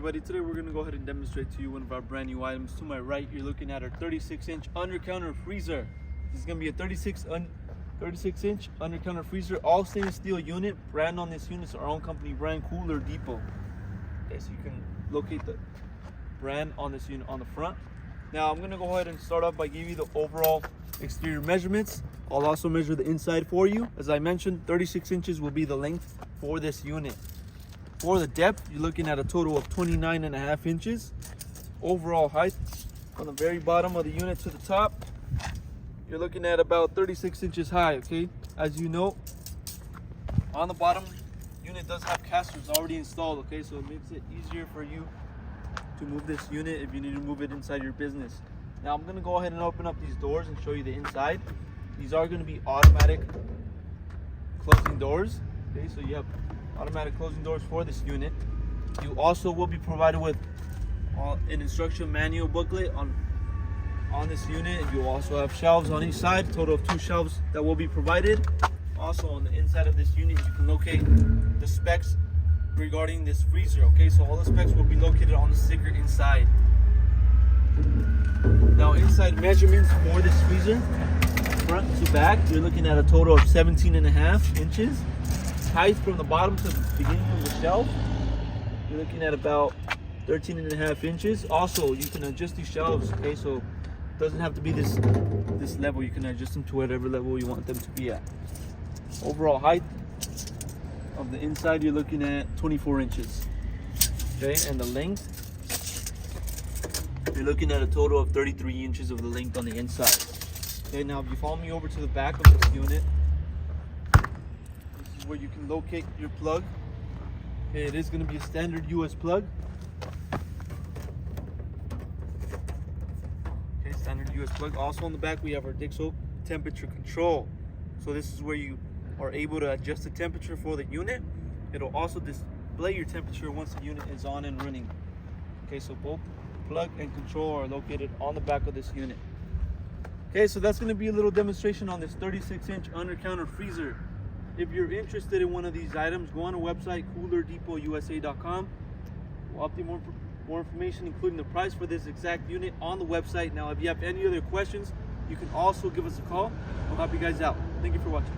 Everybody, today we're going to go ahead and demonstrate to you one of our brand new items. To my right, you're looking at our 36-inch Undercounter freezer. This is going to be a 36-inch Undercounter freezer, all stainless steel unit. Brand on this unit is our own company brand, Cooler Depot. Okay, so you can locate the brand on this unit on the front. Now I'm going to go ahead and start off by giving you the overall exterior measurements. I'll also measure the inside for you. As I mentioned, 36 inches will be the length for this unit. For the depth, you're looking at a total of 29.5 inches. Overall height, from the very bottom of the unit to the top, you're looking at about 36 inches high, okay? As you know, on the bottom, unit does have casters already installed, okay? So it makes it easier for you to move this unit if you need to move it inside your business. Now I'm gonna go ahead and open up these doors and show you the inside. These are gonna be automatic closing doors, okay? So you have automatic closing doors for this unit. You also will be provided with an instruction manual booklet on this unit. You also have shelves on each side, a total of 2 shelves that will be provided. Also on the inside of this unit, you can locate the specs regarding this freezer, okay? So all the specs will be located on the sticker inside. Now inside measurements for this freezer, front to back, you're looking at a total of 17.5 inches. Height from the bottom to the beginning of the shelf, you're looking at about 13.5 inches. Also, you can adjust these shelves, okay? So it doesn't have to be this level. You can adjust them to whatever level you want them to be at. Overall height of the inside, you're looking at 24 inches. Okay, and the length, you're looking at a total of 33 inches of the length on the inside. Okay, now if you follow me over to the back of this unit, where you can locate your plug. Okay, it is going to be a standard US plug. Okay, standard US plug. Also on the back we have our Dixo temperature control. So this is where you are able to adjust the temperature for the unit. It'll also display your temperature once the unit is on and running. Okay, so both plug and control are located on the back of this unit. Okay, so that's going to be a little demonstration on this 36-inch Undercounter freezer. If you're interested in one of these items, go on our website, coolerdepot.usa.com. We'll update more information, including the price for this exact unit, on the website. Now, if you have any other questions, you can also give us a call. We'll help you guys out. Thank you for watching.